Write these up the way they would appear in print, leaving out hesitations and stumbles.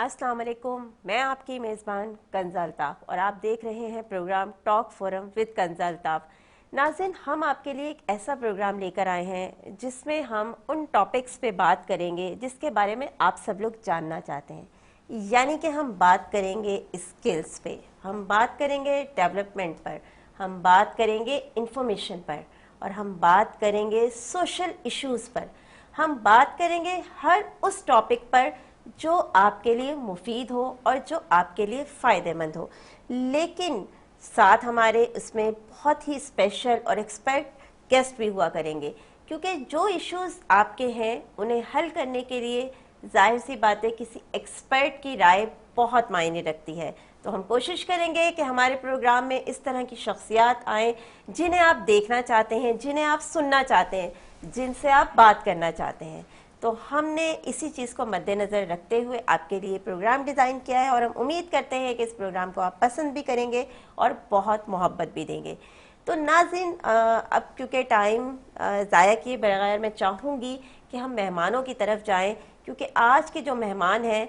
अस्सलाम वालेकुम, मैं आपकी मेज़बान कंज़ा अल्ताफ़ और आप देख रहे हैं program talk forum with Kanza Altaf. नाज़रीन, हम आपके लिए एक ऐसा प्रोग्राम लेकर आए हैं जिसमें हम उन टॉपिक्स पे बात करेंगे जिसके बारे में आप सब लोग जानना चाहते हैं। यानी कि हम बात करेंगे स्किल्स पे, हम बात करेंगे डेवलपमेंट पर, हम बात करेंगे इंफॉर्मेशन पर और हम बात करेंगे सोशल इश्यूज़ पर। हम बात करेंगे हर उस टॉपिक पर जो आपके लिए मुफीद हो और जो आपके लिए फ़ायदेमंद हो, लेकिन साथ हमारे इसमें बहुत ही स्पेशल और एक्सपर्ट गेस्ट भी हुआ करेंगे, क्योंकि जो इश्यूज़ आपके हैं उन्हें हल करने के लिए जाहिर सी बात है किसी एक्सपर्ट की राय बहुत मायने रखती है। तो हम कोशिश करेंगे कि हमारे प्रोग्राम में इस तरह की शख्सियात आएँ जिन्हें आप देखना चाहते हैं, जिन्हें आप सुनना चाहते हैं, जिनसे आप बात करना चाहते हैं। तो हमने इसी चीज़ को मद्देनज़र रखते हुए आपके लिए प्रोग्राम डिज़ाइन किया है और हम उम्मीद करते हैं कि इस प्रोग्राम को आप पसंद भी करेंगे और बहुत मोहब्बत भी देंगे। तो नाज़रीन, अब क्योंकि टाइम ज़ाया किए बगैर मैं चाहूँगी कि हम मेहमानों की तरफ जाएं, क्योंकि आज के जो मेहमान हैं,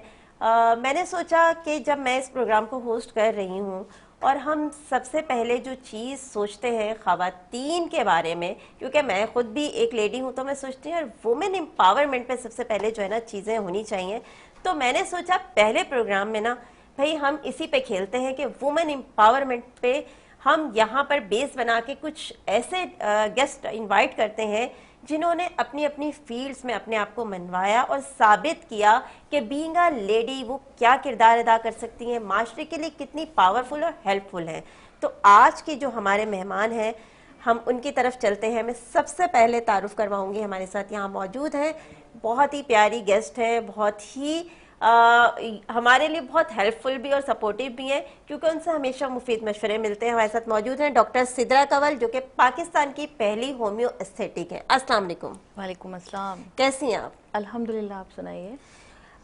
मैंने सोचा कि जब मैं इस प्रोग्राम को होस्ट कर रही हूँ और हम सबसे पहले जो चीज़ सोचते हैं ख़वातीन के बारे में, क्योंकि मैं ख़ुद भी एक लेडी हूँ, तो मैं सोचती हूँ यार वुमेन एम्पावरमेंट पे सबसे पहले जो है ना चीज़ें होनी चाहिए। तो मैंने सोचा पहले प्रोग्राम में ना भाई हम इसी पे खेलते हैं कि वुमेन एम्पावरमेंट पे हम यहाँ पर बेस बना के कुछ ऐसे गेस्ट इनवाइट करते हैं जिन्होंने अपनी अपनी फील्ड्स में अपने आप को मनवाया और साबित किया कि बीइंग अ लेडी वो क्या किरदार अदा कर सकती हैं, माशरे के लिए कितनी पावरफुल और हेल्पफुल हैं। तो आज के जो हमारे मेहमान हैं हम उनकी तरफ चलते हैं। मैं सबसे पहले तारुफ करवाऊंगी, हमारे साथ यहाँ मौजूद हैं, बहुत ही प्यारी गेस्ट हैं, बहुत ही हमारे लिए बहुत हेल्पफुल भी और सपोर्टिव भी हैं, क्योंकि उनसे हमेशा मुफीद मशवरे मिलते हैं। हमारे साथ मौजूद हैं डॉक्टर सिद्रा कंवल, जो कि पाकिस्तान की पहली होम्यो एस्थेटिक हैं। अस्सलाम वालेकुम। वालेकुम अस्सलाम। कैसी हैं आप? अल्हम्दुलिल्लाह, आप सुनाइए।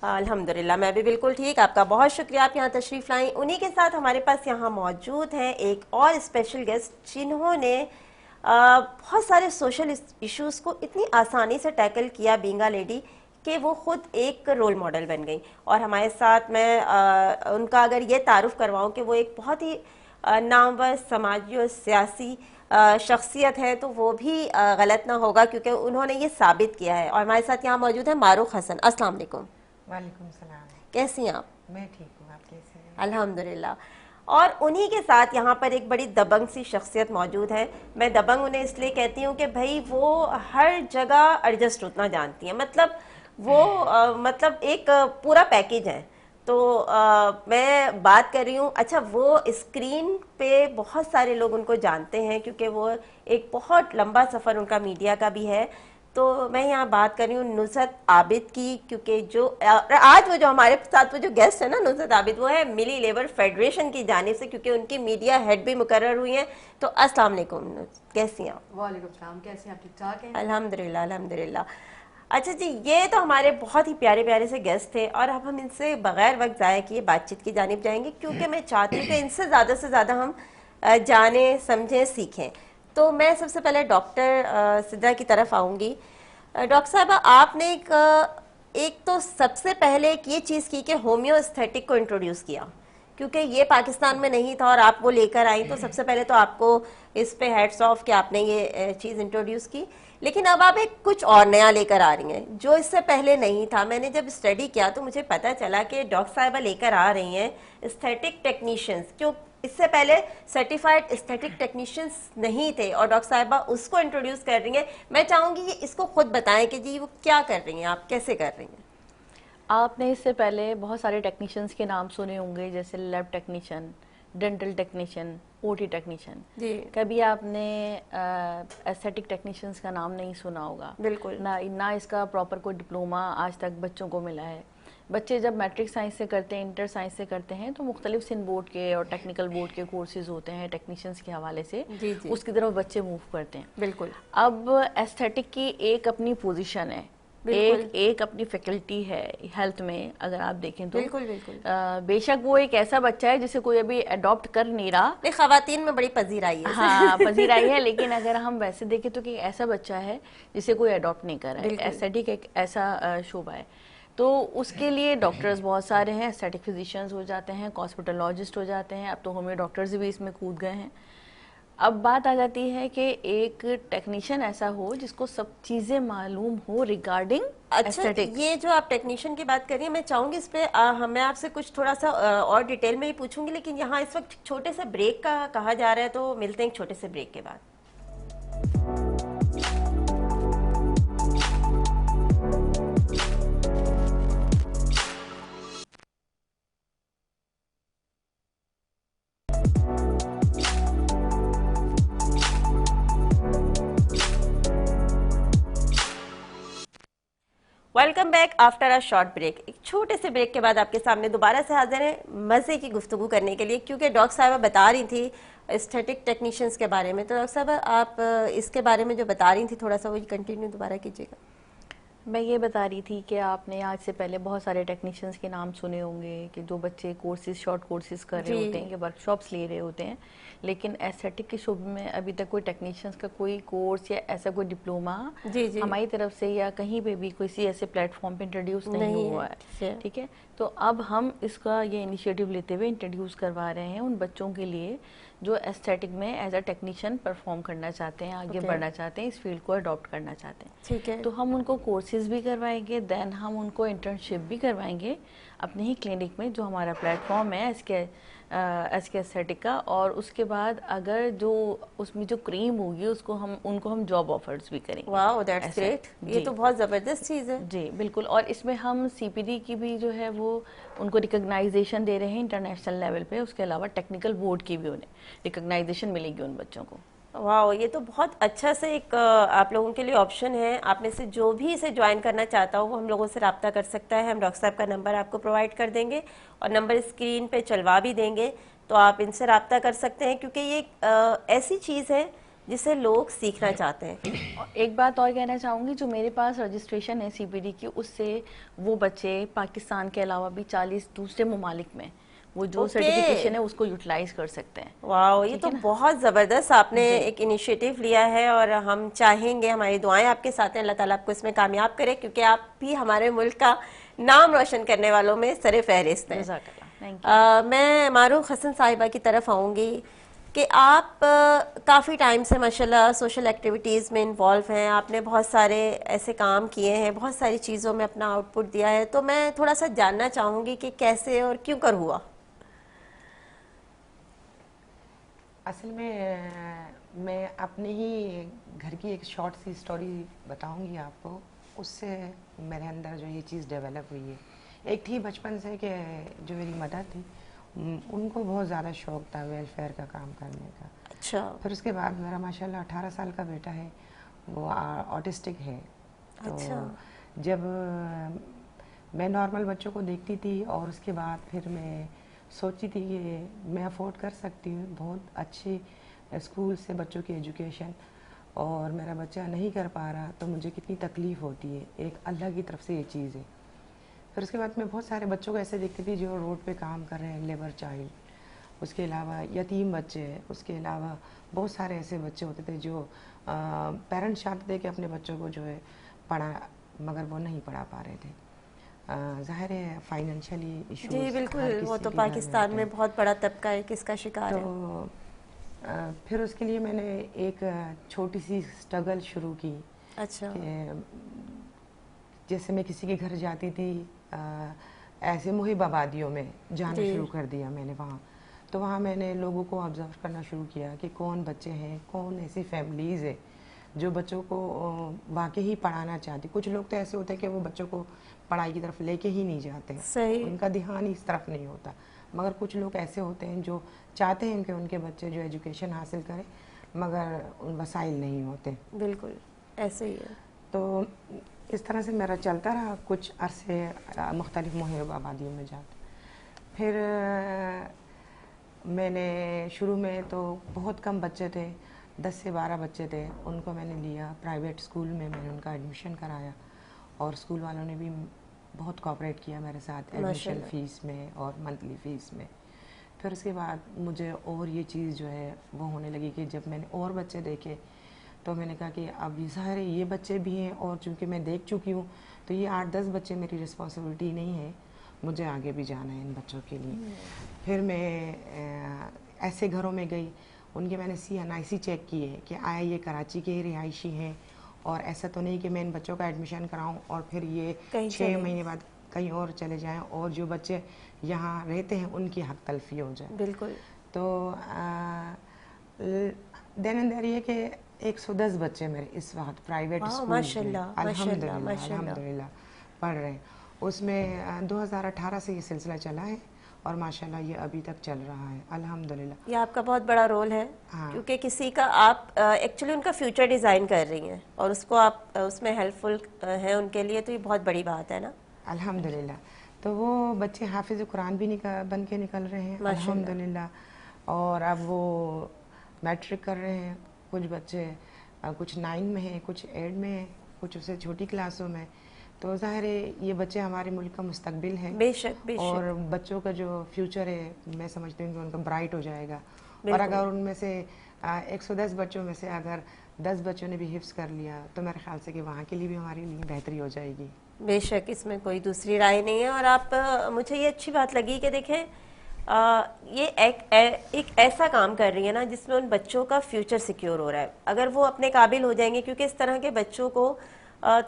अल्हम्दुलिल्लाह, मैं भी बिल्कुल ठीक। आपका बहुत शुक्रिया, आप यहाँ तशरीफ़ लाई। उन्हीं के साथ हमारे पास यहाँ मौजूद हैं एक और स्पेशल गेस्ट जिन्होंने बहुत सारे सोशल इश्यूज़ को इतनी आसानी से टैकल किया बीइंग अ लेडी कि वो खुद एक रोल मॉडल बन गई। और हमारे साथ मैं उनका अगर ये तारुफ करवाऊँ कि वो एक बहुत ही नामवर समाजी और सियासी शख्सियत है तो वो भी गलत ना होगा, क्योंकि उन्होंने ये साबित किया है। और हमारे साथ यहाँ मौजूद है मारूख हसन। अस्सलाम वालेकुम। वालेकुम सलाम। कैसी हैं आप? मैं ठीक हूँ, आप कैसे हैं? अल्हम्दुलिल्लाह। और उन्हीं के साथ यहाँ पर एक बड़ी दबंग सी शख्सियत मौजूद है। मैं दबंग उन्हें इसलिए कहती हूँ कि भाई वो हर जगह एडजस्ट उतना जानती हैं, मतलब वो मतलब एक पूरा पैकेज है। तो मैं बात कर रही हूँ, अच्छा वो स्क्रीन पे बहुत सारे लोग उनको जानते हैं क्योंकि वो एक बहुत लंबा सफ़र उनका मीडिया का भी है। तो मैं यहाँ बात कर रही हूँ नुसरत आबिद की, क्योंकि जो आज वो जो हमारे साथ वो जो गेस्ट है ना नुसरत आबिद, वो है मिली लेबर फेडरेशन की जानिब से, क्योंकि उनकी मीडिया हेड भी मुकर्रर हुई हैं। तो अस्सलाम वालेकुम, कैसी हैं आप? वालेकुम सलाम, कैसे हैं आप? ठीक ठाक हैं? अल्हम्दुलिल्लाह अल्हम्दुलिल्लाह। अच्छा जी, ये तो हमारे बहुत ही प्यारे प्यारे से गेस्ट थे और अब हम इनसे बगैर वक्त ज़ाया किए बातचीत की जानिब जाएंगे, क्योंकि मैं चाहती हूँ कि इनसे ज़्यादा से ज़्यादा हम जानें, समझें, सीखें। तो मैं सबसे पहले डॉक्टर सिद्रा की तरफ आऊँगी। डॉक्टर साहबा, आपने एक तो सबसे पहले एक ये चीज़ की कि होम्यो एस्थेटिक को इंट्रोड्यूस किया, क्योंकि ये पाकिस्तान में नहीं था और आप वो लेकर आई। तो सबसे पहले तो आपको इस पे हैट्स ऑफ कि आपने ये चीज़ इंट्रोड्यूस की। लेकिन अब आप एक कुछ और नया लेकर आ रही हैं जो इससे पहले नहीं था। मैंने जब स्टडी किया तो मुझे पता चला कि डॉक्टर साहिबा लेकर आ रही हैं एस्थेटिक टेक्नीशियंस, क्यों इससे पहले सर्टिफाइड एस्थेटिक टेक्नीशियंस नहीं थे और डॉक्टर साहिबा उसको इंट्रोड्यूस कर रही हैं। मैं चाहूँगी कि इसको खुद बताएं कि जी वो क्या कर रही हैं, आप कैसे कर रही हैं। आपने इससे पहले बहुत सारे टेक्नीशियंस के नाम सुने होंगे, जैसे lab technician, dental technician, OT technician. जी, कभी आपने एस्थेटिक टेक्नीशियंस का नाम नहीं सुना होगा। बिल्कुल ना इसका प्रॉपर कोई डिप्लोमा आज तक बच्चों को मिला है। बच्चे जब मैट्रिक साइंस से करते हैं, इंटर साइंस से करते हैं, तो मुख्तलिफ सिंध बोर्ड के और टेक्निकल बोर्ड के कोर्सेज होते हैं टेक्नीशियंस के हवाले से, जी जी, उसकी तरफ बच्चे मूव करते हैं। बिल्कुल। अब एस्थेटिक की एक अपनी पोजीशन है, एक अपनी फैकल्टी है हेल्थ में, अगर आप देखें तो बिल्कुल बिल्कुल। बेशक वो एक ऐसा बच्चा है जिसे कोई अभी अडॉप्ट कर नहीं रहा, नहीं, खवातीन में बड़ी पजीराई है। हाँ पजीराई है, लेकिन अगर हम वैसे देखें तो कि ऐसा बच्चा है जिसे कोई अडॉप्ट नहीं कर रहा है। एस्थेटिक एक ऐसा शोबा है। तो उसके लिए डॉक्टर्स बहुत सारे हैं, एस्थेटिक फिजिशियंस हो जाते हैं, कॉस्मेटोलॉजिस्ट हो जाते हैं, अब तो होम्यो डॉक्टर्स भी इसमें कूद गए हैं। अब बात आ जाती है कि एक टेक्नीशियन ऐसा हो जिसको सब चीज़ें मालूम हो रिगार्डिंग अच्छा, एस्थेटिक्स। ये जो आप टेक्नीशियन की बात कर रही हैं, मैं चाहूंगी इस पे मैं आपसे कुछ थोड़ा सा और डिटेल में ही पूछूंगी, लेकिन यहाँ इस वक्त छोटे से ब्रेक का कहा जा रहा है, तो मिलते हैं एक छोटे से ब्रेक के बाद। Welcome back after a short break. एक छोटे से ब्रेक के बाद आपके सामने दोबारा से हाजिर हैं मज़े की गुफ्तगू करने के लिए, क्योंकि डॉक्टर साहबा बता रही थी एस्थेटिक टेक्नीशियंस के बारे में। तो डॉक्टर साहबा, आप इसके बारे में जो बता रही थी, थोड़ा सा वही कंटिन्यू दोबारा कीजिएगा। मैं ये बता रही थी कि आपने आज से पहले बहुत सारे टेक्नीशियंस के नाम सुने होंगे कि जो बच्चे कोर्सेज, शॉर्ट कोर्सेज कर रहे होते हैं, कि वर्कशॉप्स ले रहे होते हैं, लेकिन एस्थेटिक के शोबे में अभी तक कोई टेक्नीशियंस का कोई कोर्स या ऐसा कोई डिप्लोमा हमारी तरफ से या कहीं पे भी किसी ऐसे प्लेटफॉर्म पे इंट्रोड्यूस नहीं हुआ है। ठीक है, तो अब हम इसका ये इनिशिएटिव लेते हुए इंट्रोड्यूस करवा रहे हैं उन बच्चों के लिए जो एस्थेटिक में एज अ टेक्नीशियन परफॉर्म करना चाहते हैं, आगे बढ़ना चाहते हैं, इस फील्ड को अडॉप्ट करना चाहते हैं। ठीक है, तो हम उनको कोर्सेज भी करवाएंगे, देन हम उनको इंटर्नशिप भी करवाएंगे अपने ही क्लिनिक में, जो हमारा प्लेटफॉर्म है एसके एस्थेटिक का। और उसके बाद अगर जो उसमें जो क्रीम होगी उसको उनको हम जॉब ऑफर्स भी करेंगे। Wow, that's great. ये तो बहुत ज़बरदस्त चीज़ है। जी बिल्कुल। और इसमें हम सीपीडी की भी जो है वो उनको रिकॉग्नाइजेशन दे रहे हैं इंटरनेशनल लेवल पे। उसके अलावा टेक्निकल बोर्ड की भी उन्हें रिकॉग्नाइजेशन मिलेगी उन बच्चों को। वाह, ये तो बहुत अच्छा से एक आप लोगों के लिए ऑप्शन है। आप में से जो भी इसे ज्वाइन करना चाहता हो वो हम लोगों से रब्ता कर सकता है। हम डॉक्टर साहब का नंबर आपको प्रोवाइड कर देंगे और नंबर स्क्रीन पे चलवा भी देंगे, तो आप इनसे रब्ता कर सकते हैं, क्योंकि ये ऐसी चीज़ है जिसे लोग सीखना चाहते हैं। एक बात और कहना चाहूँगी, जो मेरे पास रजिस्ट्रेशन है सीपीडी की, उससे वो बच्चे पाकिस्तान के अलावा भी 40 दूसरे ममालिक में वो जो सर्टिफिकेशन है उसको यूटिलाइज कर सकते हैं। वाह, ये तो बहुत ज़बरदस्त आपने एक इनिशिएटिव लिया है, और हम चाहेंगे, हमारी दुआएं आपके साथ हैं, अल्लाह ताला आपको इसमें कामयाब करे, क्योंकि आप भी हमारे मुल्क का नाम रोशन करने वालों में सरे फहरिस्त हैं। मैं मारूफ हसन साहिबा की तरफ आऊँगी कि आप काफ़ी टाइम से माशाल्लाह सोशल एक्टिविटीज़ में इन्वॉल्व हैं। आपने बहुत सारे ऐसे काम किए हैं, बहुत सारी चीज़ों में अपना आउटपुट दिया है। तो मैं थोड़ा सा जानना चाहूँगी कि कैसे और क्यों कर हुआ। असल में मैं अपने ही घर की एक शॉर्ट सी स्टोरी बताऊंगी आपको। उससे मेरे अंदर जो ये चीज़ डेवलप हुई है, एक थी बचपन से कि जो मेरी मदर थी उनको बहुत ज़्यादा शौक़ था वेलफेयर का काम करने का। अच्छा। फिर उसके बाद मेरा माशाल्लाह 18 साल का बेटा है, वो ऑटिस्टिक है। तो अच्छा। जब मैं नॉर्मल बच्चों को देखती थी और उसके बाद फिर मैं सोची थी कि मैं अफोर्ड कर सकती हूँ बहुत अच्छे स्कूल से बच्चों की एजुकेशन, और मेरा बच्चा नहीं कर पा रहा तो मुझे कितनी तकलीफ़ होती है। एक अल्लाह की तरफ से ये चीज़ है। फिर उसके बाद मैं बहुत सारे बच्चों को ऐसे देखती थी जो रोड पे काम कर रहे हैं, लेबर चाइल्ड, उसके अलावा यतीम बच्चे हैं, उसके अलावा बहुत सारे ऐसे बच्चे होते थे जो पेरेंट्स चाहते थे कि अपने बच्चों को जो है पढ़ा, मगर वो नहीं पढ़ा पा रहे थे। ज़ाहिर है फाइनेंशियली इशूज़। जी बिल्कुल, वो तो पाकिस्तान में बहुत बड़ा तबका है किसका शिकार है। तो फिर उसके लिए मैंने एक छोटी सी स्ट्रगल शुरू की। अच्छा। जैसे मैं किसी के घर जाती थी, ऐसे मुहिब आबादियों में जाना शुरू कर दिया मैंने वहाँ। तो वहाँ मैंने लोगों को ऑब्जर्व करना शुरू किया कि कौन बच्चे हैं, कौन ऐसी फैमिलीज़ है जो बच्चों को वाकई ही पढ़ाना चाहती। कुछ लोग तो ऐसे होते हैं कि वो बच्चों को पढ़ाई की तरफ लेके ही नहीं जाते, सही, उनका ध्यान इस तरफ नहीं होता। मगर कुछ लोग ऐसे होते हैं जो चाहते हैं कि उनके बच्चे जो एजुकेशन हासिल करें, मगर उन वसाइल नहीं होते। बिल्कुल ऐसे ही है। तो इस तरह से मेरा चलता रहा कुछ अरसे मुख्तलिफ मुहिब आबादियों में जाते। फिर मैंने शुरू में तो बहुत कम बच्चे थे, 10 से 12 बच्चे थे, उनको मैंने लिया प्राइवेट स्कूल में, मैंने उनका एडमिशन कराया और स्कूल वालों ने भी बहुत कोऑपरेट किया मेरे साथ एडमिशन फ़ीस में और मंथली फ़ीस में। फिर उसके बाद मुझे और ये चीज़ जो है वो होने लगी कि जब मैंने और बच्चे देखे तो मैंने कहा कि अब ये सारे ये बच्चे भी हैं और चूंकि मैं देख चुकी हूँ तो ये 8-10 बच्चे मेरी रिस्पॉन्सिबिलिटी नहीं है, मुझे आगे भी जाना है इन बच्चों के लिए। फिर मैं ऐसे घरों में गई, उनके मैंने CNIC चेक किए कि आया ये कराची के रिहायशी हैं और ऐसा तो नहीं कि मैं इन बच्चों का एडमिशन कराऊं और फिर ये 6 महीने बाद कहीं और चले जाएं और जो बच्चे यहाँ रहते हैं उनकी हक तलफी हो जाए। बिल्कुल। तो देन एंड देयर ये कि 110 बच्चे मेरे इस वक्त प्राइवेट स्कूल माशाल्लाह अल्हम्दुलिल्लाह पढ़ रहे हैं। उसमें 2018 से ये सिलसिला चला है और माशाल्लाह ये अभी तक चल रहा है अल्हम्दुलिल्लाह। ये आपका बहुत बड़ा रोल है। हाँ। क्योंकि किसी का आप एक्चुअली उनका फ्यूचर डिज़ाइन कर रही हैं और उसको आप उसमें हेल्पफुल हैं उनके लिए, तो ये बहुत बड़ी बात है ना। अल्हम्दुलिल्लाह। तो वो बच्चे हाफिज़ कुरान भी बन के निकल रहे हैं अल्हम्दुलिल्लाह, और अब वो मैट्रिक कर रहे हैं। कुछ बच्चे कुछ 9 में हैं, कुछ 8 में हैं, कुछ उससे छोटी क्लासों में। तो ज़ाहिर है ये बच्चे हमारे मुल्क का मुस्तकबिल है। बेशक बेशक। और बच्चों का जो फ्यूचर है मैं समझती हूँ कि उनका ब्राइट हो जाएगा। और अगर उनमें से 110 बच्चों में से अगर 10 बच्चों ने भी हिफ्स कर लिया तो मेरे ख्याल से कि वहाँ के लिए भी हमारे लिए बेहतरी हो जाएगी। बेशक, इसमें कोई दूसरी राय नहीं है। और आप मुझे ये अच्छी बात लगी कि देखें ये एक ऐसा काम कर रही है ना जिसमें उन बच्चों का फ्यूचर सिक्योर हो रहा है। अगर वो अपने काबिल हो जाएंगे, क्योंकि इस तरह के बच्चों को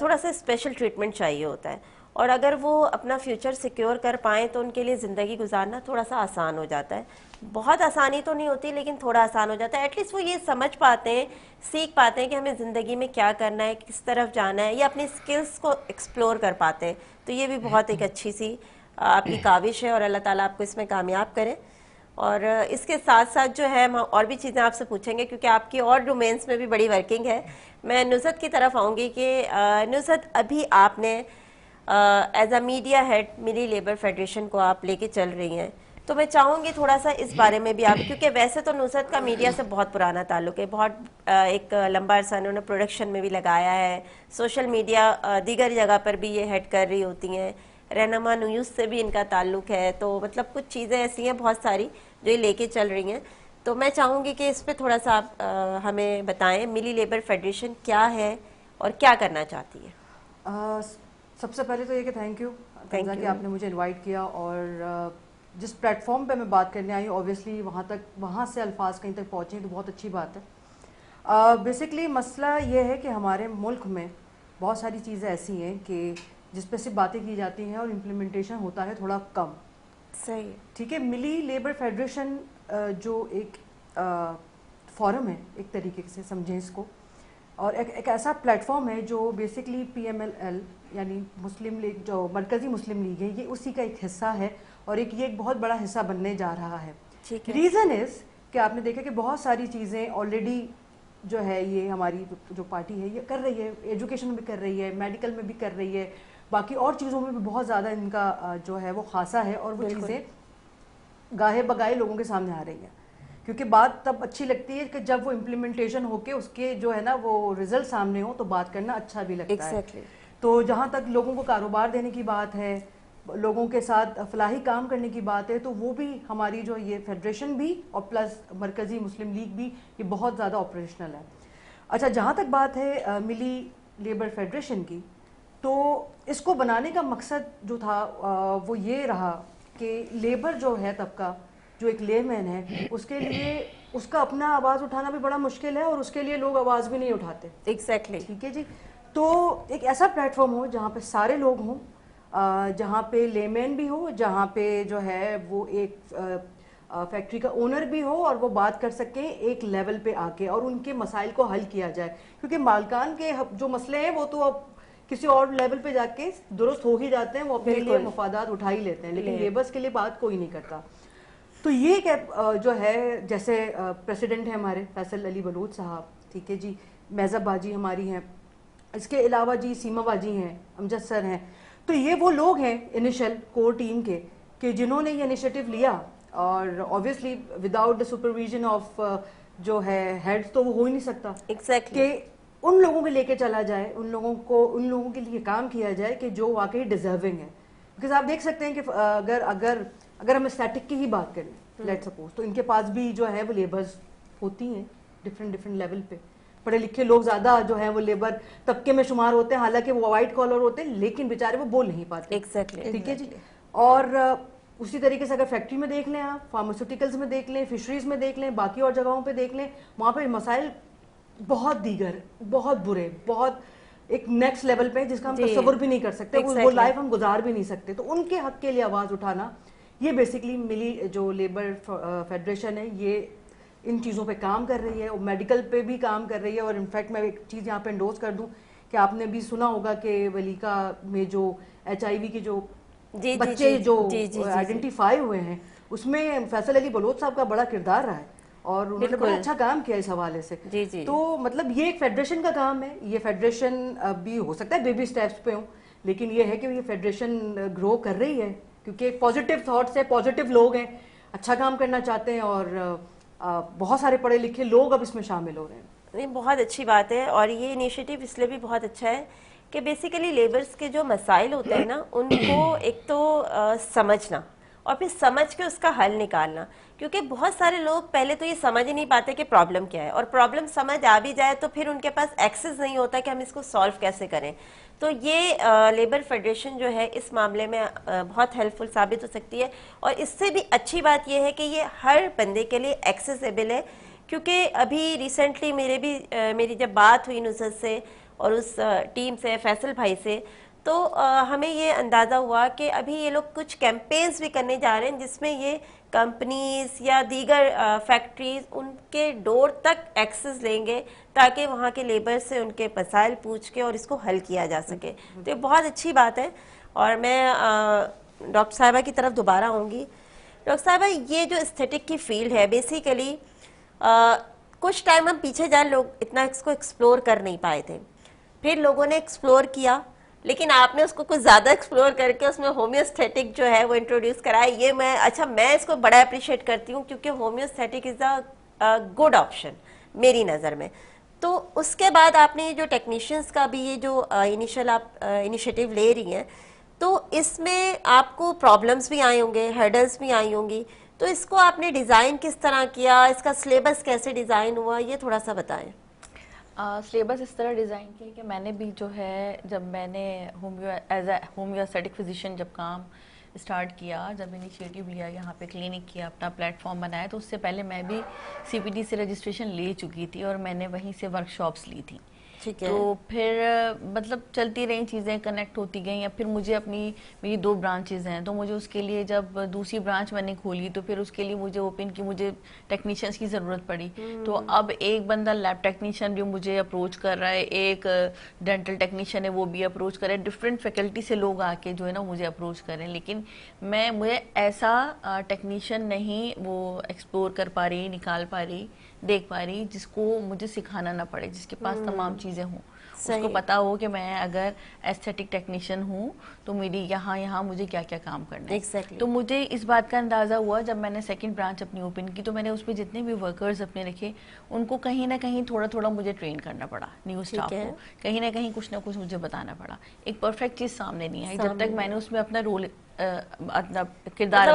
थोड़ा सा स्पेशल ट्रीटमेंट चाहिए होता है, और अगर वो अपना फ्यूचर सिक्योर कर पाएँ तो उनके लिए ज़िंदगी गुजारना थोड़ा सा आसान हो जाता है। बहुत आसानी तो नहीं होती लेकिन थोड़ा आसान हो जाता है। एटलीस्ट वो ये समझ पाते हैं, सीख पाते हैं कि हमें ज़िंदगी में क्या करना है, किस तरफ जाना है, या अपनी स्किल्स को एक्सप्लोर कर पाते हैं। तो ये भी बहुत एक अच्छी सी आपकी काविश है और अल्लाह ताला आपको इसमें कामयाब करे। और इसके साथ साथ जो है हम और भी चीज़ें आपसे पूछेंगे क्योंकि आपकी और डोमेन्स में भी बड़ी वर्किंग है। मैं नुसरत की तरफ आऊँगी कि नुसरत, अभी आपने एज अ मीडिया हेड मिली लेबर फेडरेशन को आप लेके चल रही हैं, तो मैं चाहूँगी थोड़ा सा इस बारे में भी आप, क्योंकि वैसे तो नुसरत का मीडिया से बहुत पुराना ताल्लुक है, बहुत एक लंबा अरसा उन्होंने प्रोडक्शन में भी लगाया है, सोशल मीडिया दीगर जगह पर भी ये हेड कर रही होती हैं, रहनुमा न्यूज़ से भी इनका ताल्लुक है। तो मतलब कुछ चीज़ें ऐसी हैं बहुत सारी जो ये लेके चल रही हैं। तो मैं चाहूँगी कि इस पर थोड़ा सा आप हमें बताएं, मिली लेबर फेडरेशन क्या है और क्या करना चाहती है। सबसे पहले तो ये कि थैंक यू कि आपने मुझे इनवाइट किया, और जिस प्लेटफॉर्म पे मैं बात करने आई ऑब्वियसली वहाँ से अल्फाज कहीं तक पहुँचे तो बहुत अच्छी बात है। बेसिकली मसला ये है कि हमारे मुल्क में बहुत सारी चीज़ें ऐसी हैं कि जिस पे सिर्फ बातें की जाती हैं और इम्प्लीमेंटेशन होता है थोड़ा कम। सही, ठीक है। मिली लेबर फेडरेशन जो एक फोरम है, एक तरीके से समझें इसको, और एक ऐसा प्लेटफॉर्म है जो बेसिकली PMLL यानी मुस्लिम लीग, जो मरकज़ी मुस्लिम लीग है, ये उसी का एक हिस्सा है और ये एक बहुत बड़ा हिस्सा बनने जा रहा है। रीज़न इज़ कि आपने देखा कि बहुत सारी चीज़ें ऑलरेडी जो है ये हमारी जो पार्टी है ये कर रही है, एजुकेशन में भी कर रही है, मेडिकल में भी कर रही है, बाकी और चीज़ों में भी बहुत ज़्यादा इनका जो है वो खासा है, और वो चीज़ें गाहे बगाए लोगों के सामने आ रही हैं। क्योंकि बात तब अच्छी लगती है कि जब वो इम्प्लीमेंटेशन होके उसके जो है ना वो रिजल्ट सामने हो तो बात करना अच्छा भी लगता है। तो जहाँ तक लोगों को कारोबार देने की बात है, लोगों के साथ फलाही काम करने की बात है, तो वो भी हमारी जो ये फेडरेशन भी और प्लस मरकज़ी मुस्लिम लीग भी ये बहुत ज़्यादा ऑपरेशनल है। अच्छा, जहाँ तक बात है मिली लेबर फेडरेशन की, तो इसको बनाने का मकसद जो था वो ये रहा कि लेबर जो है तबका, जो एक लेमैन है, उसके लिए उसका अपना आवाज़ उठाना भी बड़ा मुश्किल है और उसके लिए लोग आवाज़ भी नहीं उठाते। एग्जैक्टली। ठीक है जी। तो एक ऐसा प्लेटफॉर्म हो जहाँ पे सारे लोग हों, जहाँ पे लेमैन भी हो, जहाँ पे जो है वो एक फैक्ट्री का ओनर भी हो और वो बात कर सकें एक लेवल पे आके और उनके मसाइल को हल किया जाए। क्योंकि मालकान के जो मसले हैं वो तो अब किसी और लेवल पे जाके दुरुस्त हो ही जाते हैं, वो अपने लिए मफादात उठा ही लेते हैं, लेकिन लेबर्स के लिए बात कोई नहीं करता। तो ये जो है, जैसे प्रेसिडेंट है हमारे फैसल अली बलूच साहब, ठीक है जी, महजब बाजी हमारी हैं, इसके अलावा जी सीमा बाजी हैं, अमजद सर हैं। तो ये वो लोग हैं इनिशियल कोर टीम के कि जिन्होंने ये इनिशिएटिव लिया, और obviously without the supervision of जो है हेड्स तो वो हो ही नहीं सकता। एग्जैक्टली। कि उन लोगों को लेके चला जाए, उन लोगों के लिए काम किया जाए कि जो वाकई डिजर्विंग है। बिकॉज आप देख सकते हैं कि अगर हम स्टैटिक की ही बात करें लेट सपोज, तो इनके पास भी जो है वो लेबर्स होती हैं डिफरेंट लेवल पे, पढ़े लिखे लोग ज़्यादा जो है वो लेबर तबके में शुमार होते हैं, हालांकि वो वाइट कॉलर होते हैं, लेकिन बेचारे वो बोल नहीं पाते। एग्जैक्टली, ठीक है जी। और उसी तरीके से अगर फैक्ट्री में देख लें, आप फार्मास्यूटिकल्स में देख लें, फिशरीज में देख लें, बाकी और जगहों पे देख लें, वहाँ पे मसाइल बहुत दीगर, बहुत बुरे, बहुत एक नेक्स्ट लेवल पे जिसका हम तस्वुर भी नहीं कर सकते, वो लाइफ हम गुजार भी नहीं सकते। तो उनके हक के लिए आवाज़ उठाना, ये बेसिकली मिली जो लेबर फेडरेशन है, ये इन चीज़ों पे काम कर रही है और मेडिकल पे भी काम कर रही है। और इनफैक्ट मैं एक चीज़ यहाँ पे इंडोर्स कर दूँ कि आपने भी सुना होगा कि वलीका में जो HIV की जो बच्चे जो आइडेंटिफाई हुए हैं, उसमें फैसल अली बलोच साहब का बड़ा किरदार रहा है और उन्होंने बड़ा अच्छा काम किया इस हवाले से। जी। तो मतलब ये एक फेडरेशन का काम है। ये फेडरेशन भी हो सकता है बेबी स्टेप्स पे हो, लेकिन ये है कि ये फेडरेशन ग्रो कर रही है क्योंकि एक पॉजिटिव थॉट्स है, पॉजिटिव लोग हैं, अच्छा काम करना चाहते हैं और बहुत सारे पढ़े लिखे लोग अब इसमें शामिल हो रहे हैं। नहीं, बहुत अच्छी बात है। और ये इनिशिएटिव इसलिए भी बहुत अच्छा है कि बेसिकली लेबर्स के जो मसाइल होते हैं ना, उनको एक तो समझना और फिर समझ के उसका हल निकालना, क्योंकि बहुत सारे लोग पहले तो ये समझ ही नहीं पाते कि प्रॉब्लम क्या है, और प्रॉब्लम समझ आ भी जाए तो फिर उनके पास एक्सेस नहीं होता कि हम इसको सॉल्व कैसे करें। तो ये लेबर फेडरेशन जो है इस मामले में बहुत हेल्पफुल साबित हो सकती है। और इससे भी अच्छी बात यह है कि ये हर बंदे के लिए एक्सेसिबल है, क्योंकि अभी रिसेंटली मेरी जब बात हुई नुसरत से और उस टीम से, फैसल भाई से, तो हमें ये अंदाज़ा हुआ कि अभी ये लोग कुछ कैंपेन्स भी करने जा रहे हैं जिसमें ये कंपनीज या दीगर फैक्ट्रीज उनके डोर तक एक्सेस लेंगे ताकि वहाँ के लेबर से उनके मसाइल पूछ के और इसको हल किया जा सके। तो ये बहुत अच्छी बात है। और मैं डॉक्टर साहिबा की तरफ दोबारा आऊँगी। डॉक्टर साहिबा, ये जो एस्थेटिक की फील्ड है बेसिकली कुछ टाइम हम पीछे जाए लोग इतना इसको एक्सप्लोर कर नहीं पाए थे, फिर लोगों ने एक्सप्लोर किया, लेकिन आपने उसको कुछ ज़्यादा एक्सप्लोर करके उसमें होम्योस्थेटिक जो है वो इंट्रोड्यूस कराया। ये मैं इसको बड़ा अप्रिशिएट करती हूँ क्योंकि होम्योस्थेटिक इज़ अ गुड ऑप्शन मेरी नज़र में। तो उसके बाद आपने जो टेक्नीशियंस का भी ये जो इनिशियल आप इनिशिएटिव ले रही हैं, तो इसमें आपको प्रॉब्लम्स भी आए होंगे, हर्डल्स भी आई होंगी, तो इसको आपने डिज़ाइन किस तरह किया, इसका सिलेबस कैसे डिज़ाइन हुआ, ये थोड़ा सा बताएं। सिलेबस इस तरह डिज़ाइन किया कि मैंने भी जो है, जब मैंने एज ए होम्योस्थेटिक फिजिशियन जब काम स्टार्ट किया, जब इनिशिएटिव लिया, यहाँ पे क्लिनिक किया, अपना प्लेटफॉर्म बनाया, तो उससे पहले मैं भी CPD से रजिस्ट्रेशन ले चुकी थी और मैंने वहीं से वर्कशॉप्स ली थी। ठीक है। तो फिर मतलब चलती रही चीज़ें, कनेक्ट होती गई। या फिर मुझे मेरी 2 ब्रांचेज़ हैं, तो मुझे उसके लिए जब दूसरी ब्रांच मैंने खोली तो फिर उसके लिए मुझे टेक्नीशियंस की ज़रूरत पड़ी। तो अब एक बंदा लैब टेक्नीशियन भी मुझे अप्रोच कर रहा है, एक डेंटल टेक्नीशियन है वो भी अप्रोच कर रहे हैं, डिफरेंट फैकल्टी से लोग आके जो है ना मुझे अप्रोच कर रहे हैं। लेकिन मुझे ऐसा टेक्नीशियन नहीं वो एक्सप्लोर कर पा रही, निकाल पा रही, देख पा रही, जिसको मुझे सिखाना ना पड़े, जिसके पास तमाम चीज़ें हों, उसको पता हो कि मैं अगर एस्थेटिक टेक्नीशियन हूँ तो मेरी यहाँ मुझे क्या क्या काम करना है। Exactly. तो मुझे इस बात का अंदाज़ा हुआ जब मैंने सेकंड ब्रांच अपनी ओपन की, तो मैंने उसमें जितने भी वर्कर्स अपने रखे, उनको कहीं ना कहीं थोड़ा मुझे ट्रेन करना पड़ा, न्यू स्टाफ को कहीं ना कहीं कुछ ना कुछ मुझे बताना पड़ा। एक परफेक्ट चीज़ सामने नहीं आई जब तक मैंने उसमें अपना रोल किरदार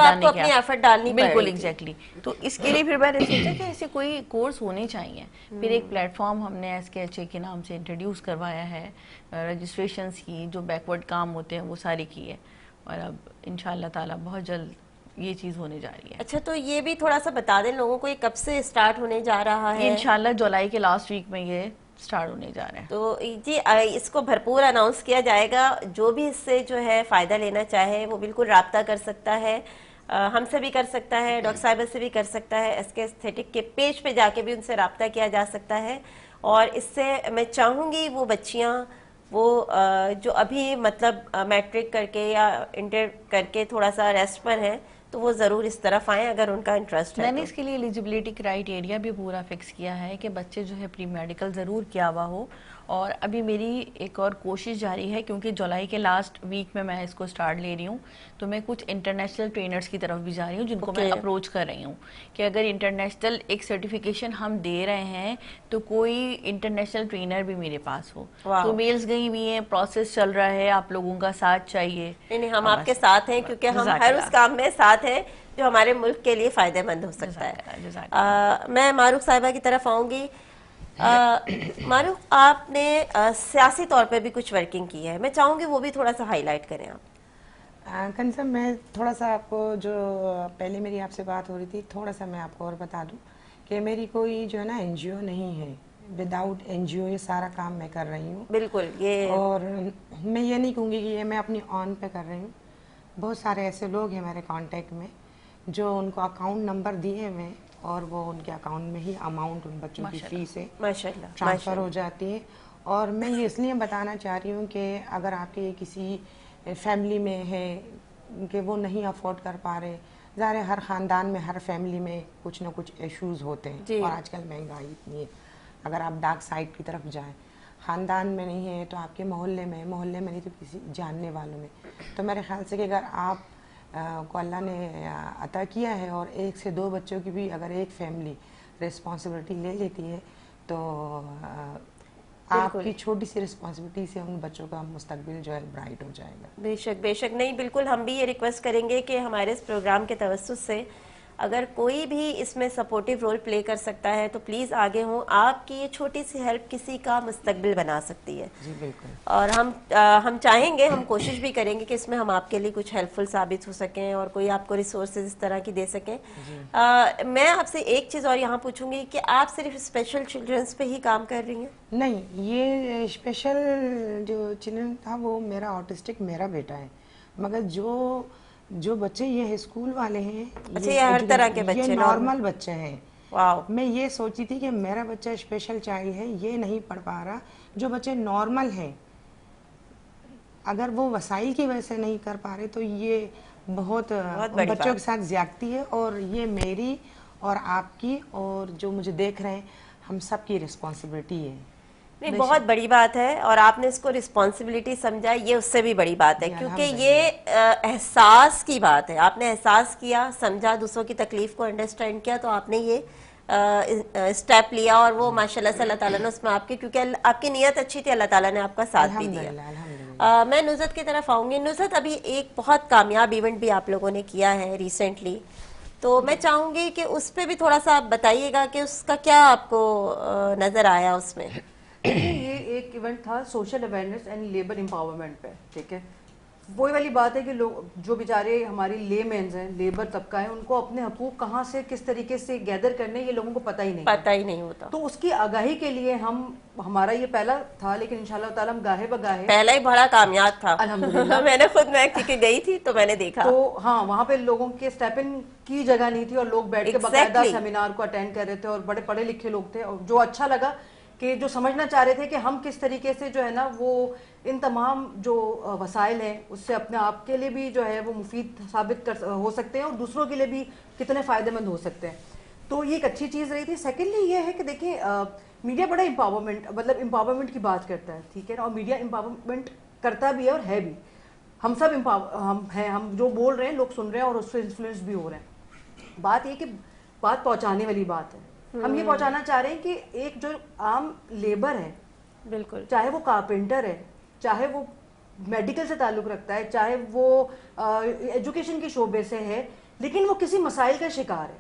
डालनी बिल्कुल एग्जैक्टली। तो इसके लिए फिर मैंने सोचा कि ऐसे कोई कोर्स होने चाहिए। फिर एक प्लेटफॉर्म हमने SKHA के नाम से इंट्रोड्यूस करवाया है, रजिस्ट्रेशंस की जो बैकवर्ड काम होते हैं वो सारी की है, और अब इंशाल्लाह ताला बहुत जल्द ये चीज़ होने जा रही है। अच्छा, तो ये भी थोड़ा सा बता दें लोगों को, ये कब से स्टार्ट होने जा रहा है? इंशाल्लाह जुलाई के लास्ट वीक में ये स्टार्ट होने जा रहे हैं। तो जी इसको भरपूर अनाउंस किया जाएगा। जो भी इससे जो है फ़ायदा लेना चाहे वो बिल्कुल राब्ता कर सकता है, हमसे भी कर सकता है, डॉक्टर साहिबा से भी कर सकता है, SK एस्थेटिक के पेज पे जाके भी उनसे राब्ता किया जा सकता है। और इससे मैं चाहूँगी वो बच्चियाँ वो जो अभी मतलब मैट्रिक करके या इंटर करके थोड़ा सा रेस्ट पर हैं, तो वो ज़रूर इस तरफ आएँ अगर उनका इंटरेस्ट है। मैंने इसके लिए एलिजिबिलिटी क्राइटेरिया भी पूरा फिक्स किया है कि बच्चे जो है प्री मेडिकल ज़रूर किया हुआ हो। और अभी मेरी एक और कोशिश जारी है, क्योंकि जुलाई के लास्ट वीक में मैं इसको स्टार्ट ले रही हूँ, तो मैं कुछ इंटरनेशनल ट्रेनर्स की तरफ भी जा रही हूँ जिनको मैं अप्रोच कर रही हूँ कि अगर इंटरनेशनल एक सर्टिफिकेशन हम दे रहे हैं तो कोई इंटरनेशनल ट्रेनर भी मेरे पास हो। तो मेल्स गई हुई हैं, प्रोसेस चल रहा है, आप लोगों का साथ चाहिए। नहीं, हम आपके साथ हैं, क्योंकि हम हर उस काम में साथ हैं जो हमारे मुल्क के लिए फ़ायदेमंद हो सकता है। मैं मारूफ साहिबा की तरफ आऊँगी। मारूफ, आपने सियासी तौर पे भी कुछ वर्किंग की है, मैं चाहूंगी वो भी थोड़ा सा हाईलाइट करें आप। कंसम मैं थोड़ा सा आपको, जो पहले मेरी आपसे बात हो रही थी, थोड़ा सा मैं आपको और बता दूं कि मेरी कोई जो है ना एनजीओ नहीं है। विदाउट एनजीओ ये सारा काम मैं कर रही हूँ। बिल्कुल, ये और मैं ये नहीं कहूँगी कि ये मैं अपनी ऑन पे कर रही हूँ। बहुत सारे ऐसे लोग हैं मेरे कांटेक्ट में जो उनको अकाउंट नंबर दिए हुए हैं और वो उनके अकाउंट में ही अमाउंट उन बच्चों की फीस से माशाल्लाह ट्रांसफ़र हो जाती है। और मैं ये इसलिए बताना चाह रही हूँ कि अगर आपके किसी फैमिली में है कि वो नहीं अफोर्ड कर पा रहे, ज़ाहिर है हर ख़ानदान में, हर फैमिली में कुछ ना कुछ इश्यूज़ होते हैं, और आजकल महंगाई इतनी है। अगर आप डार्क साइड की तरफ जाएं, ख़ानदान में नहीं है तो आपके मोहल्ले में, मोहल्ले में नहीं तो किसी जानने वालों में, तो मेरे ख्याल से कि अगर आप को अल्लाह ने अता किया है और 1 से 2 बच्चों की भी अगर एक फैमिली रिस्पॉन्सिबिलिटी ले लेती है तो आपकी छोटी सी रिस्पॉन्सिबिलिटी से उन बच्चों का मुस्तकबिल जो है ब्राइट हो जाएगा। बेशक बेशक, नहीं बिल्कुल, हम भी ये रिक्वेस्ट करेंगे कि हमारे इस प्रोग्राम के तवज्जुह से अगर कोई भी इसमें सपोर्टिव रोल प्ले कर सकता है तो प्लीज़ आगे हों। आपकी ये छोटी सी हेल्प किसी का मुस्तकबिल बना सकती है। जी बिल्कुल। और हम चाहेंगे, हम कोशिश भी करेंगे कि इसमें हम आपके लिए कुछ हेल्पफुल साबित हो सकें और कोई आपको रिसोर्सेज इस तरह की दे सकें। मैं आपसे एक चीज़ और यहाँ पूछूंगी कि आप सिर्फ स्पेशल चिल्ड्रंस पे ही काम कर रही हैं? नहीं, ये स्पेशल जो चिल्ड्रन था वो मेरा ऑटिस्टिक मेरा बेटा है, मगर जो बच्चे ये स्कूल वाले हैं, अच्छा, ये हर तरह के बच्चे, ये नॉर्मल बच्चे हैं। वाह, मैं ये सोची थी कि मेरा बच्चा स्पेशल चाइल्ड है, ये नहीं पढ़ पा रहा। जो बच्चे नॉर्मल हैं, अगर वो वसाइल की वजह से नहीं कर पा रहे तो ये बहुत बच्चों के साथ ज्यादती है, और ये मेरी और आपकी और जो मुझे देख रहे हैं हम सब की रिस्पॉन्सिबिलिटी है। नहीं, बहुत बड़ी बात है और आपने इसको रिस्पॉन्सिबिलिटी समझा, ये उससे भी बड़ी बात है, क्योंकि ये एहसास की बात है। आपने एहसास किया, समझा, दूसरों की तकलीफ को अंडरस्टैंड किया, तो आपने ये स्टेप लिया और वो माशाल्लाह से अल्लाह ताला ने उसमें आपकी, क्योंकि आपकी नीयत अच्छी थी, अल्लाह ताला ने आपका साथ भी दिया। मैं नुज़रत की तरफ आऊंगी। नुज़रत, अभी एक बहुत कामयाब इवेंट भी आप लोगों ने किया है रिसेंटली, तो मैं चाहूंगी कि उस पर भी थोड़ा सा आप बताइएगा कि उसका क्या आपको नजर आया उसमें। ये एक इवेंट था social awareness and labour empowerment पे, ठीक है। वही वाली बात है कि लोग जो बेचारे हमारी लेमेन्स हैं, लेबर तबका है, उनको अपने हकूक कहाँ से किस तरीके से गैदर करने, ये लोगों को पता ही नहीं होता। तो उसकी आगाही के लिए हमारा ये पहला था, लेकिन इंशाल्लाह ताला हम गाहे बगाहे, पहला ही बड़ा कामयाब था अल्हम्दुलिल्लाह। मैंने खुद, मैं क्योंकि गई थी तो मैंने देखा, तो हाँ, वहाँ पे लोगों के स्टेप इन की जगह नहीं थी और लोग बैठ के बाकायदा सेमिनार को अटेंड कर रहे थे, और बड़े पढ़े लिखे लोग थे, और जो अच्छा लगा कि जो समझना चाह रहे थे कि हम किस तरीके से जो है ना वो इन तमाम जो वसाइल हैं उससे अपने आप के लिए भी जो है वो मुफीद साबित हो सकते हैं और दूसरों के लिए भी कितने फ़ायदेमंद हो सकते हैं। तो ये एक अच्छी चीज़ रही थी। सेकेंडली ये है कि देखिए, मीडिया बड़ा एम्पावरमेंट, मतलब एम्पावरमेंट की बात करता है, ठीक है ना, और मीडिया एम्पावरमेंट करता भी है और है भी। हम सब हम जो बोल रहे हैं लोग सुन रहे हैं और उससे इन्फ्लुएंस भी हो रहे हैं। बात ये कि बात पहुँचाने वाली बात है। हम ये पहुंचाना चाह रहे हैं कि एक जो आम लेबर है, बिल्कुल, चाहे वो कारपेंटर है, चाहे वो मेडिकल से ताल्लुक रखता है, चाहे वो एजुकेशन के शोबे से है, लेकिन वो किसी मसाइल का शिकार है,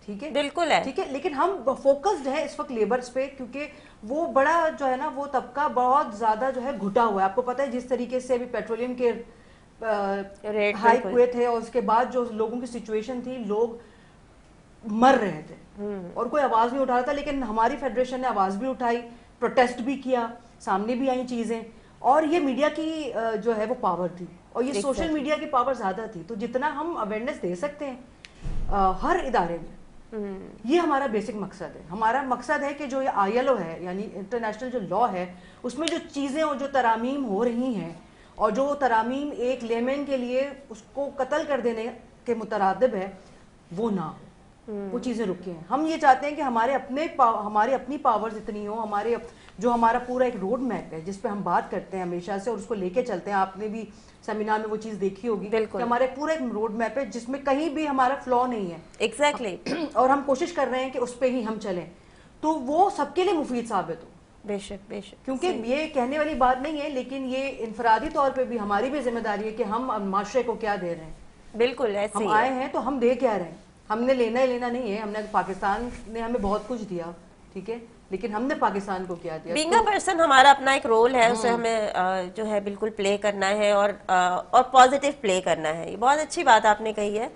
ठीक है, बिल्कुल है, ठीक है। लेकिन हम फोकस्ड है इस वक्त लेबर्स पे, क्योंकि वो बड़ा जो है ना वो तबका बहुत ज्यादा जो है घुटा हुआ है। आपको पता है जिस तरीके से अभी पेट्रोलियम के रेट हाइक हुए थे और उसके बाद जो लोगों की सिचुएशन थी, लोग मर रहे थे और कोई आवाज नहीं उठा रहा था, लेकिन हमारी फेडरेशन ने आवाज भी उठाई, प्रोटेस्ट भी किया, सामने भी आई चीजें, और ये मीडिया की जो है वो पावर थी, और ये सोशल मीडिया की पावर ज्यादा थी। तो जितना हम अवेयरनेस दे सकते हैं हर इदारे में, ये हमारा बेसिक मकसद है। हमारा मकसद है कि जो ये ILO है, यानी इंटरनेशनल जो लॉ है, उसमें जो चीजें और जो तरामीम हो रही हैं, और जो तरामीम एक लेमैन के लिए उसको कत्ल कर देने के मुतरादिब है, वो ना हो, वो चीजें रुकी हैं। हम ये चाहते हैं कि हमारी अपनी पावर्स इतनी हो, जो हमारा पूरा एक रोड मैप है जिस पे हम बात करते हैं हमेशा से और उसको लेके चलते हैं। आपने भी सेमिनार में वो चीज देखी होगी कि हमारे पूरा एक रोड मैप है जिसमें कहीं भी हमारा फ्लॉ नहीं है। एग्जैक्टली। और हम कोशिश कर रहे हैं कि उस पर ही हम चलें, तो वो सबके लिए मुफीद साबित हो। बेशक बेशक, क्योंकि ये कहने वाली बात नहीं है, लेकिन ये इनफरादी तौर पे भी हमारी भी जिम्मेदारी है कि हम माशरे को क्या दे रहे हैं। बिल्कुल ऐसे हम आए हैं तो हम दे क्या रहे हैं। हमने लेना ही लेना नहीं है। हमने पाकिस्तान ने हमें बहुत कुछ दिया, ठीक है, लेकिन हमने पाकिस्तान को क्या दिया। बीइंग अ पर्सन हमारा अपना एक रोल है, उसे हमें जो है बिल्कुल प्ले करना है और पॉजिटिव प्ले करना है। ये बहुत अच्छी बात आपने कही है,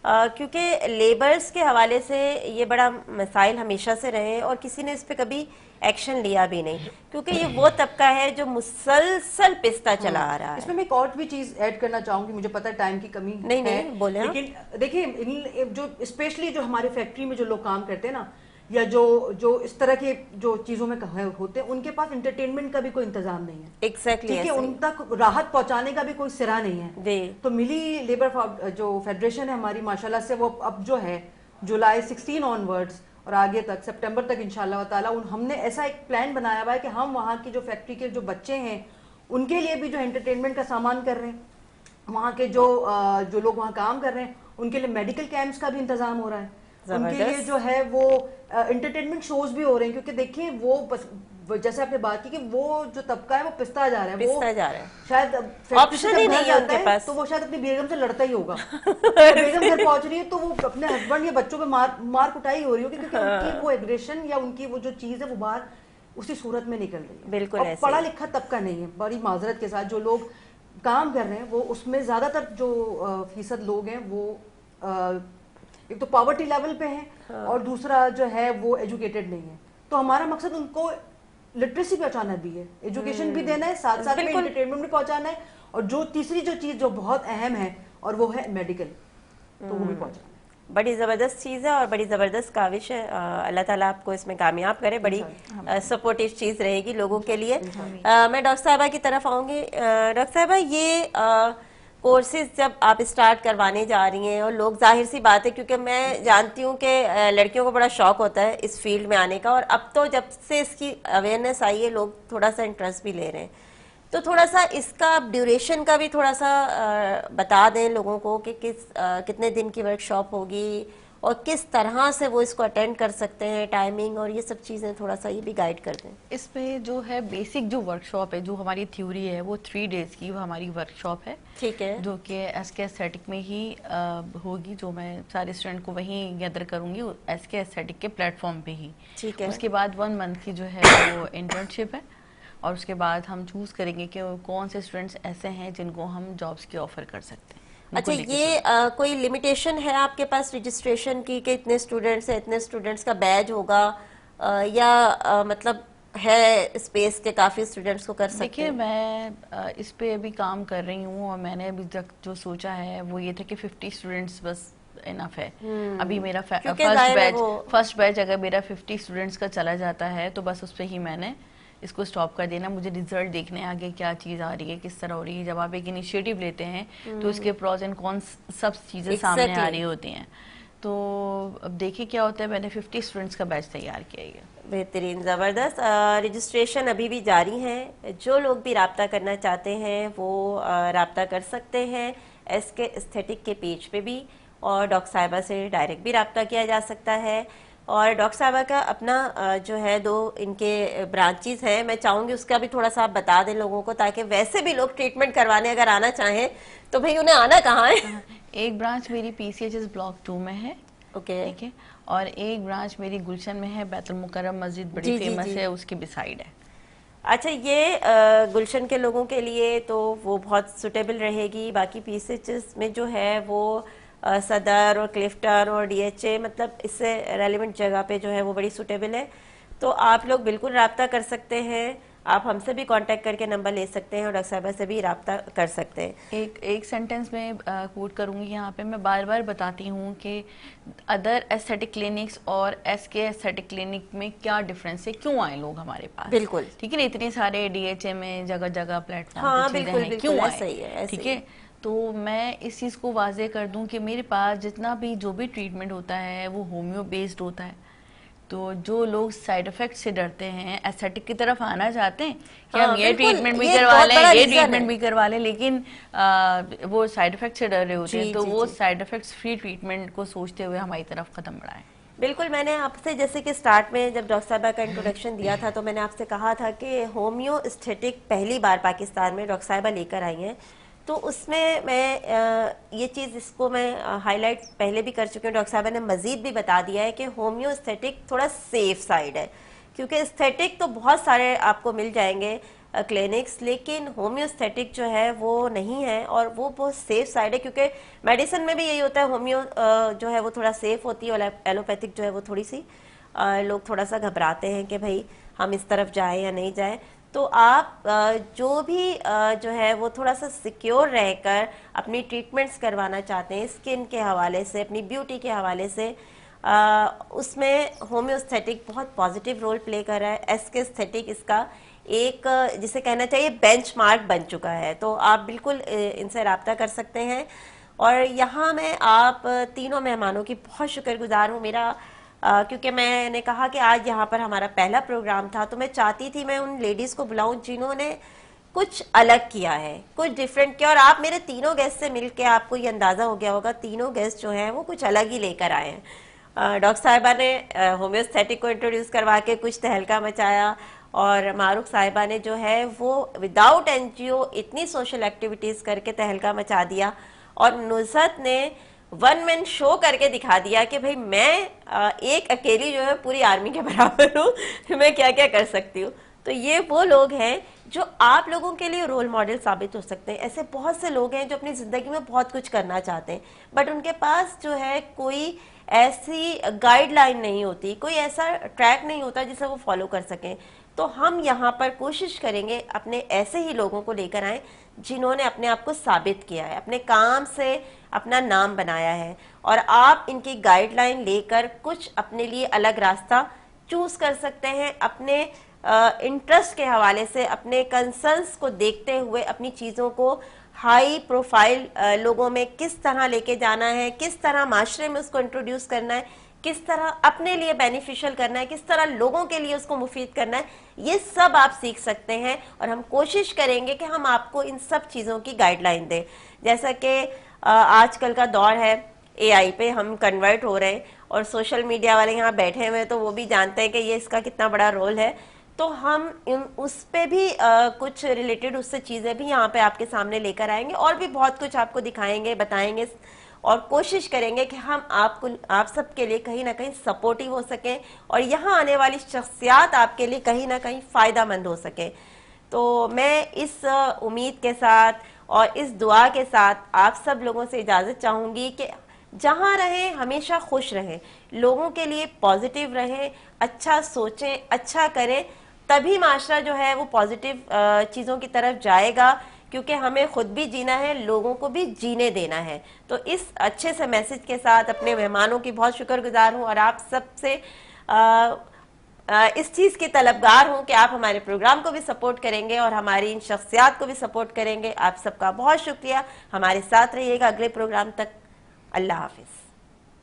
क्योंकि लेबर्स के हवाले से ये बड़ा मसाइल हमेशा से रहे हैं और किसी ने इस पे कभी एक्शन लिया भी नहीं, क्योंकि ये वो तबका है जो मुसलसल पिसता चला आ रहा है। इसमें मैं एक और भी चीज ऐड करना चाहूंगी, मुझे पता है टाइम की कमी नहीं, है, नहीं, बोले आप। लेकिन देखिए जो स्पेशली जो हमारे फैक्ट्री में जो लोग काम करते हैं ना, या जो इस तरह के जो चीजों में होते हैं, उनके पास एंटरटेनमेंट का भी कोई इंतजाम नहीं है। एग्जैक्टली ठीक है, उन तक राहत पहुंचाने का भी कोई सिरा नहीं है। तो मिली लेबर जो फेडरेशन है हमारी, माशाल्लाह से वो अब जो है जुलाई 16 ऑनवर्ड्स और आगे तक सितंबर तक इंशाल्लाह ताला हमने ऐसा एक प्लान बनाया हुआ है कि हम वहाँ की जो फैक्ट्री के जो बच्चे हैं उनके लिए भी जो एंटरटेनमेंट का सामान कर रहे हैं, वहाँ के जो लोग वहाँ काम कर रहे हैं उनके लिए मेडिकल कैंप्स का भी इंतजाम हो रहा है, उनके लिए जो है वो एंटरटेनमेंट शोज भी हो रहे हैं, क्योंकि देखिए वो जैसे आपने बात की कि वो जो तबका है वो पिसता जा रहा है, पिसता जा रहा है, शायद ऑप्शन ही नहीं है उनके पास, तो वो शायद अपनी बेगम से लड़ता ही होगा। बेगम घर पहुंच रही है तो वो अपने हस्बैंड या बच्चों पे मार कुटाई हो रही होगी, क्योंकि उनकी वो एग्रेशन या उनकी वो जो चीज है वो बाहर उसी सूरत में निकल रही है। बिल्कुल और पढ़ा लिखा तबका नहीं है, बड़ी माजरत के साथ जो लोग काम कर रहे हैं वो उसमें ज्यादातर जो फीसद लोग हैं वो एक तो पॉवर्टी लेवल पे हैं और दूसरा जो है वो एजुकेटेड नहीं है। तो हमारा मकसद उनको लिटरेसी पहुंचाना भी है, एजुकेशन भी देना है, साथ साथ में एंटरटेनमेंट भी पहुंचाना है, और जो तीसरी जो चीज जो बहुत अहम है और वो है मेडिकल, तो वो भी पहुंचाना है। बड़ी ज़बरदस्त चीज़ है और बड़ी ज़बरदस्त काविश है। अल्लाह ताला आपको इसमें कामयाब करे, बड़ी सपोर्टिव चीज़ रहेगी लोगों के लिए। मैं डॉक्टर साहिबा की तरफ आऊँगी। डॉक्टर साहिबा, ये कोर्सेज जब आप स्टार्ट करवाने जा रही हैं, और लोग, जाहिर सी बात है क्योंकि मैं जानती हूँ कि लड़कियों को बड़ा शौक होता है इस फील्ड में आने का, और अब तो जब से इसकी अवेयरनेस आई है लोग थोड़ा सा इंटरेस्ट भी ले रहे हैं, तो थोड़ा सा इसका ड्यूरेशन का भी थोड़ा सा बता दें लोगों को कि कितने दिन की वर्कशॉप होगी और किस तरह से वो इसको अटेंड कर सकते हैं, टाइमिंग और ये सब चीज़ें थोड़ा सा ये भी गाइड कर दें। इसमें जो है बेसिक जो वर्कशॉप है, जो हमारी थ्योरी है, वो 3 डेज की वो हमारी वर्कशॉप है, ठीक है, जो कि एसके एस्थेटिक में ही होगी, जो मैं सारे स्टूडेंट को वहीं गैदर करूँगी एसके एस्थेटिक के प्लेटफॉर्म पे ही। ठीक है, उसके बाद 1 मंथ की जो है वो इंटर्नशिप है, और उसके बाद हम चूज़ करेंगे कि कौन से स्टूडेंट्स ऐसे हैं जिनको हम जॉब्स की ऑफर कर सकते हैं। अच्छा, ये कोई लिमिटेशन है आपके पास रजिस्ट्रेशन की कि इतने स्टूडेंट्स है, इतने स्टूडेंट्स का बैच होगा, या मतलब है स्पेस के काफ़ी स्टूडेंट्स को कर सकते हैं? देखिए, मैं इस पे अभी काम कर रही हूँ और मैंने अभी तक जो सोचा है वो ये था कि 50 स्टूडेंट्स बस इनफ है। अभी मेरा फर्स्ट बैच अगर मेरा 50 स्टूडेंट्स का चला जाता है तो बस उस पर ही मैंने इसको स्टॉप कर देना। मुझे रिजल्ट देखने आगे क्या चीज़ आ रही है, किस तरह हो रही है। जब आप एक इनिशिएटिव लेते हैं तो उसके प्रॉज एंड कॉन्स सब चीज़ें सामने आ रही होती हैं। तो अब देखिए क्या होता है। मैंने 50 स्टूडेंट्स का बैच तैयार किया है। बेहतरीन, ज़बरदस्त। रजिस्ट्रेशन अभी भी जारी है। जो लोग भी रब्ता करना चाहते हैं वो रब्ता कर सकते हैं एसके एस्थेटिक के पेज पे भी, और डॉक्टर साहिबा से डायरेक्ट भी रब्ता किया जा सकता है। और डॉक्टर साहिबा का अपना जो है 2 इनके ब्रांचेस हैं, मैं चाहूँगी उसका भी थोड़ा सा आप बता दें लोगों को, ताकि वैसे भी लोग ट्रीटमेंट करवाने अगर आना चाहें तो भाई उन्हें आना कहाँ है? एक ब्रांच मेरी PCHS ब्लॉक 2 में है, ओके, ठीक है, और एक ब्रांच मेरी गुलशन में है, बैतुल मुकर्रम मस्जिद बड़ी फेमस है, उसके बिसाइड है। अच्छा, ये गुलशन के लोगों के लिए तो वो बहुत सुटेबल रहेगी। बाकी PCHS में जो है वो सदर और क्लिफ्टन और DHA, मतलब इससे रेलिवेंट जगह पे जो है वो बड़ी सुटेबल है। तो आप लोग बिल्कुल रब्ता कर सकते हैं। आप हमसे भी कांटेक्ट करके नंबर ले सकते हैं और डॉक्टर साहिबा से भी रब्ता कर सकते हैं। एक सेंटेंस में कोट करूंगी यहाँ पे। मैं बार बार बताती हूँ कि अदर एस्थेटिक क्लिनिक्स और एसके एस्थेटिक क्लिनिक में क्या डिफरेंस है, क्यों आए लोग हमारे पास। बिल्कुल, ठीक है ना, इतने सारे DHA में जगह जगह प्लेटफॉर्म, हाँ, बिल्कुल, क्यों आए, ठीक है। तो मैं इस चीज़ को वाजे कर दूं कि मेरे पास जितना भी जो भी ट्रीटमेंट होता है वो होम्यो बेस्ड होता है। तो जो लोग साइड इफेक्ट से डरते हैं, एस्थेटिक की तरफ आना चाहते हैं कि हम ये ट्रीटमेंट भी करवा लें, ये ट्रीटमेंट भी करवा लें, लेकिन वो साइड इफेक्ट से डर रहे होते हैं, तो वो साइड इफेक्ट्स फ्री ट्रीटमेंट को सोचते हुए हमारी तरफ कदम बढ़ाएं। बिल्कुल, मैंने आपसे जैसे कि स्टार्ट में जब डॉक्टर साहिबा का इंट्रोडक्शन दिया था तो मैंने आपसे कहा था कि होम्यो एस्थेटिक पहली बार पाकिस्तान में डॉक्टर साहिबा लेकर आई हैं। तो उसमें मैं ये चीज़ इसको मैं हाईलाइट पहले भी कर चुकी हूँ, डॉक्टर साहब ने मज़ीद भी बता दिया है कि होम्योस्थेटिक थोड़ा सेफ साइड है, क्योंकि एस्थेटिक तो बहुत सारे आपको मिल जाएंगे क्लिनिक्स, लेकिन होम्योस्थेटिक जो है वो नहीं है और वो बहुत सेफ साइड है, क्योंकि मेडिसिन में भी यही होता है, होम्यो जो है वो थोड़ा सेफ होती है और एलोपैथिक जो है वो थोड़ी सी लोग थोड़ा सा घबराते हैं कि भाई हम इस तरफ जाएं या नहीं जाएं। तो आप जो भी जो है वो थोड़ा सा सिक्योर रहकर अपनी ट्रीटमेंट्स करवाना चाहते हैं स्किन के हवाले से, अपनी ब्यूटी के हवाले से, उसमें होम्योस्थेटिक बहुत पॉजिटिव रोल प्ले कर रहा है। एसके एस्थेटिक इसका एक जिसे कहना चाहिए बेंचमार्क बन चुका है, तो आप बिल्कुल इनसे रब्ता कर सकते हैं। और यहाँ मैं आप तीनों मेहमानों की बहुत शुक्रगुजार हूँ। मेरा क्योंकि मैंने कहा कि आज यहाँ पर हमारा पहला प्रोग्राम था, तो मैं चाहती थी मैं उन लेडीज़ को बुलाऊं जिन्होंने कुछ अलग किया है, कुछ डिफरेंट किया। और आप मेरे तीनों गेस्ट से मिलके आपको ये अंदाज़ा हो गया होगा, तीनों गेस्ट जो हैं वो कुछ अलग ही लेकर आए हैं। डॉक्टर साहिबा ने होम्योस्थेटिक को इंट्रोड्यूस करवा के कुछ तहलका मचाया, और मारूख साहिबा ने जो है वो विदाउट एनजीओ इतनी सोशल एक्टिविटीज़ करके तहलका मचा दिया, और नुसरत ने वन मैन शो करके दिखा दिया कि भाई मैं एक अकेली जो है पूरी आर्मी के बराबर हूँ, मैं क्या क्या कर सकती हूँ। तो ये वो लोग हैं जो आप लोगों के लिए रोल मॉडल साबित हो सकते हैं। ऐसे बहुत से लोग हैं जो अपनी ज़िंदगी में बहुत कुछ करना चाहते हैं, बट उनके पास जो है कोई ऐसी गाइडलाइन नहीं होती, कोई ऐसा ट्रैक नहीं होता जिसे वो फॉलो कर सकें। तो हम यहाँ पर कोशिश करेंगे अपने ऐसे ही लोगों को लेकर आएँ जिन्होंने अपने आप को साबित किया है, अपने काम से अपना नाम बनाया है, और आप इनकी गाइडलाइन लेकर कुछ अपने लिए अलग रास्ता चूज कर सकते हैं। अपने इंटरेस्ट के हवाले से, अपने कंसर्न्स को देखते हुए अपनी चीज़ों को हाई प्रोफाइल लोगों में किस तरह लेके जाना है, किस तरह माशरे में उसको इंट्रोड्यूस करना है, किस तरह अपने लिए बेनिफिशियल करना है, किस तरह लोगों के लिए उसको मुफीद करना है, ये सब आप सीख सकते हैं। और हम कोशिश करेंगे कि हम आपको इन सब चीज़ों की गाइडलाइन दें। जैसा कि आजकल का दौर है, एआई पे हम कन्वर्ट हो रहे हैं, और सोशल मीडिया वाले यहाँ बैठे हुए हैं तो वो भी जानते हैं कि ये इसका कितना बड़ा रोल है। तो हम उस पे भी कुछ रिलेटेड उससे चीज़ें भी यहाँ पे आपके सामने लेकर आएंगे, और भी बहुत कुछ आपको दिखाएंगे, बताएंगे, और कोशिश करेंगे कि हम आप सबके लिए कहीं ना कहीं सपोर्टिव हो सकें, और यहाँ आने वाली शख्सियात आपके लिए कहीं ना कहीं फ़ायदा मंद हो सके। तो मैं इस उम्मीद के साथ और इस दुआ के साथ आप सब लोगों से इजाज़त चाहूँगी कि जहाँ रहें हमेशा खुश रहें, लोगों के लिए पॉजिटिव रहें, अच्छा सोचें, अच्छा करें, तभी माशरा जो है वो पॉजिटिव चीज़ों की तरफ जाएगा, क्योंकि हमें खुद भी जीना है, लोगों को भी जीने देना है। तो इस अच्छे से मैसेज के साथ अपने मेहमानों की बहुत शुक्रगुजार हूँ, और आप सबसे इस चीज़ की तलबगार हूँ कि आप हमारे प्रोग्राम को भी सपोर्ट करेंगे और हमारी इन शख्सियात को भी सपोर्ट करेंगे। आप सबका बहुत शुक्रिया, हमारे साथ रहिएगा अगले प्रोग्राम तक। अल्लाह हाफिज़।